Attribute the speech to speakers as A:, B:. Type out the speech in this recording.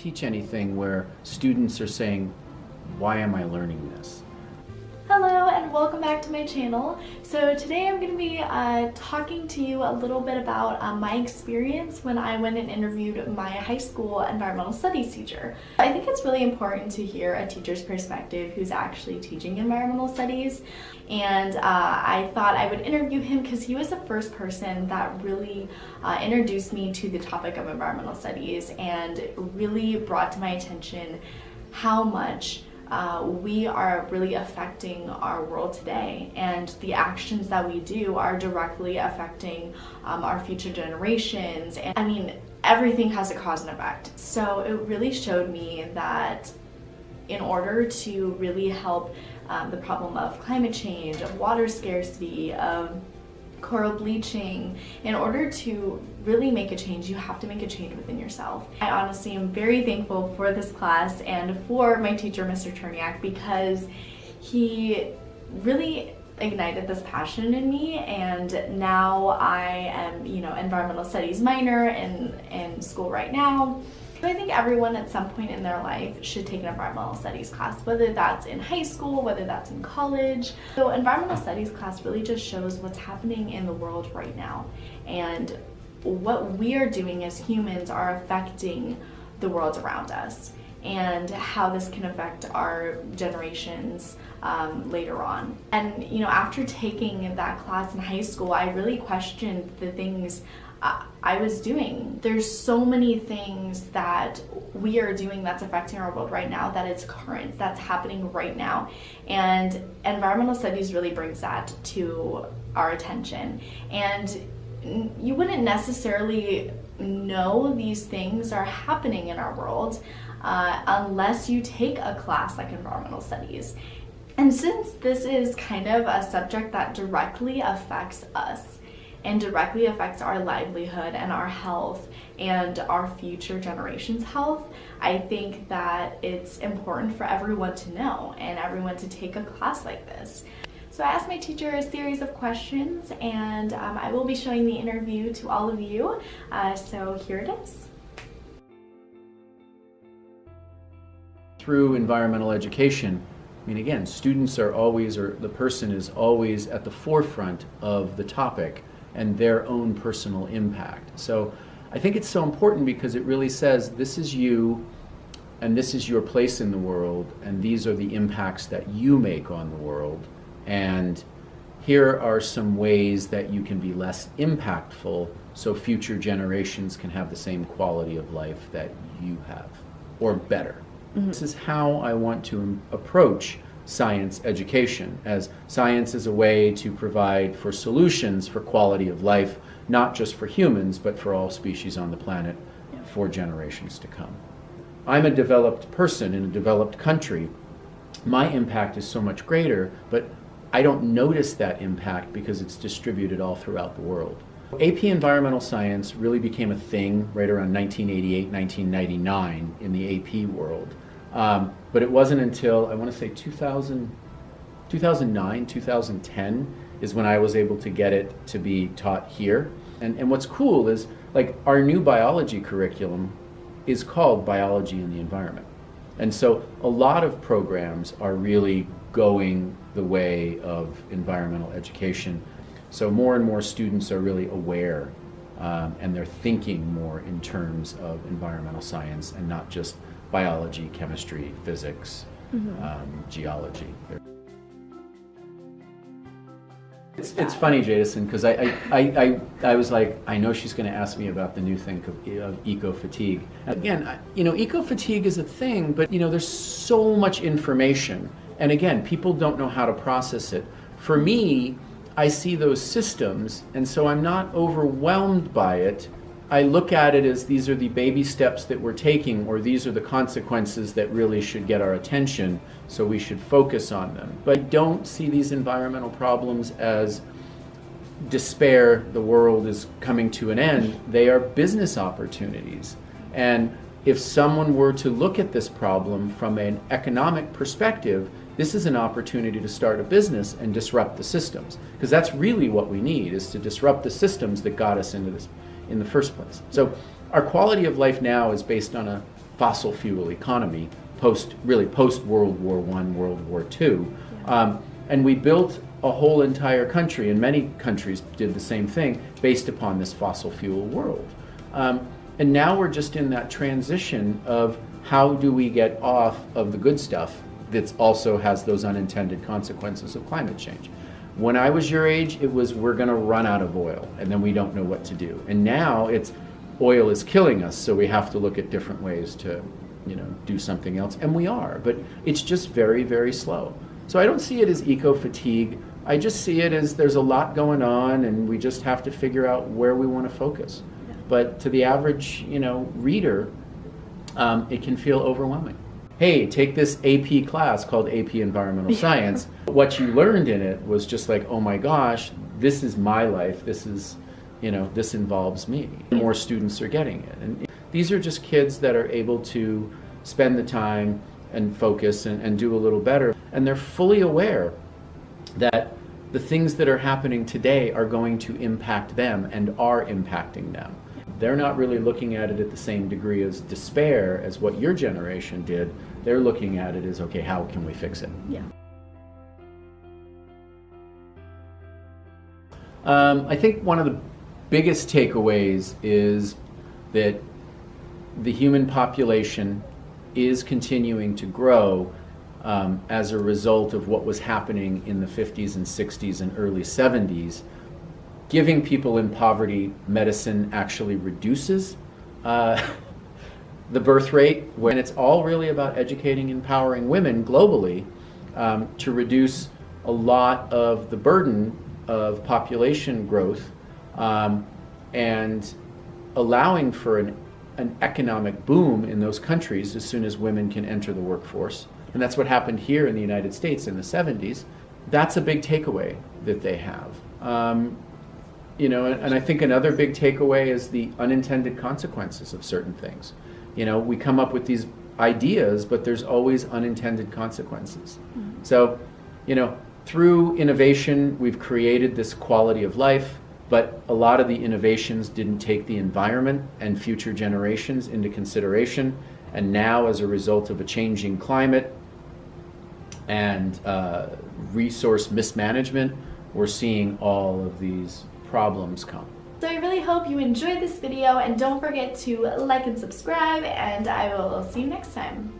A: teach anything where students are saying, why am I learning this?
B: Hello and welcome back to my channel. So today I'm going to be talking to you a little bit about my experience when I went and interviewed my high school environmental studies teacher. I think it's really important to hear a teacher's perspective who's actually teaching environmental studies, and I thought I would interview him because he was the first person that really introduced me to the topic of environmental studies and really brought to my attention how much we are really affecting our world today, and the actions that we do are directly affecting our future generations. And I mean, everything has a cause and effect. So it really showed me that in order to really help the problem of climate change, of water scarcity, of coral bleaching, in order to really make a change, you have to make a change within yourself. I honestly am very thankful for this class and for my teacher, Mr. Cherniak, because he really ignited this passion in me, and now I am, environmental studies minor in school right now. I think everyone at some point in their life should take an environmental studies class, whether that's in high school, whether that's in college. So environmental studies class really just shows what's happening in the world right now, and what we are doing as humans are affecting the world around us, and how this can affect our generations later on. And after taking that class in high school, I really questioned the things I was doing. There's so many things that we are doing that's affecting our world right now, that it's current, that's happening right now. And environmental studies really brings that to our attention. And you wouldn't necessarily know these things are happening in our world unless you take a class like environmental studies. And since this is kind of a subject that directly affects us, and directly affects our livelihood and our health and our future generations' health, I think that it's important for everyone to know and everyone to take a class like this. So I asked my teacher a series of questions, and I will be showing the interview to all of you. So here it is.
A: Through environmental education, I mean, again, students are always, or the person is always at the forefront of the topic and their own personal impact. So I think it's so important because it really says this is you and this is your place in the world, and these are the impacts that you make on the world, and here are some ways that you can be less impactful so future generations can have the same quality of life that you have, or better. Mm-hmm. This is how I want to approach science education, as science is a way to provide for solutions for quality of life, not just for humans, but for all species on the planet for generations to come. I'm a developed person in a developed country. My impact is so much greater, but I don't notice that impact because it's distributed all throughout the world. AP Environmental Science really became a thing right around 1988, 1999 in the AP world. But it wasn't until, I want to say 2009, 2010 is when I was able to get it to be taught here. And what's cool is, like, our new biology curriculum is called Biology in the Environment. And so a lot of programs are really going the way of environmental education. So more and more students are really aware, and they're thinking more in terms of environmental science and not just biology, chemistry, physics, geology. It's funny, Jadison, because I was like, I know she's going to ask me about the new thing of eco-fatigue. Again, eco-fatigue is a thing, but there's so much information, and again, people don't know how to process it. For me, I see those systems, and so I'm not overwhelmed by it. I look at it as these are the baby steps that we're taking, or these are the consequences that really should get our attention, so we should focus on them. But I don't see these environmental problems as despair, the world is coming to an end. They are business opportunities. And if someone were to look at this problem from an economic perspective, this is an opportunity to start a business and disrupt the systems. Because that's really what we need, is to disrupt the systems that got us into this in the first place. So our quality of life now is based on fossil fuel economy post World War I, World War II.
B: Yeah.
A: And we built a whole entire country, and many countries did the same thing, based upon this fossil fuel world. And now we're just in that transition of how do we get off of the good stuff that also has those unintended consequences of climate change. When I was your age, it was we're going to run out of oil, and then we don't know what to do. And now it's oil is killing us, so we have to look at different ways to, do something else. And we are, but it's just very, very slow. So I don't see it as eco-fatigue. I just see it as there's a lot going on, and we just have to figure out where we want to focus.
B: Yeah.
A: But to the average, reader, it can feel overwhelming. Hey, take this AP class called AP Environmental Science. What you learned in it was just like, oh my gosh, this is my life. This is, this involves me. More students are getting it. And these are just kids that are able to spend the time and focus and do a little better. And they're fully aware that the things that are happening today are going to impact them and are impacting them. They're not really looking at it at the same degree as despair as what your generation did. They're looking at it as, okay, how can we fix it?
B: Yeah.
A: I think one of the biggest takeaways is that the human population is continuing to grow as a result of what was happening in the 50s and 60s and early 70s. Giving people in poverty medicine actually reduces the birth rate, when it's all really about educating and empowering women globally to reduce a lot of the burden of population growth and allowing for an economic boom in those countries as soon as women can enter the workforce. And that's what happened here in the United States in the 70s. That's a big takeaway that they have. And I think another big takeaway is the unintended consequences of certain things. We come up with these ideas, but there's always unintended consequences. Mm-hmm. So, through innovation, we've created this quality of life, but a lot of the innovations didn't take the environment and future generations into consideration. And now, as a result of a changing climate and resource mismanagement, we're seeing all of these problems come.
B: So I really hope you enjoyed this video, and don't forget to like and subscribe, and I will see you next time.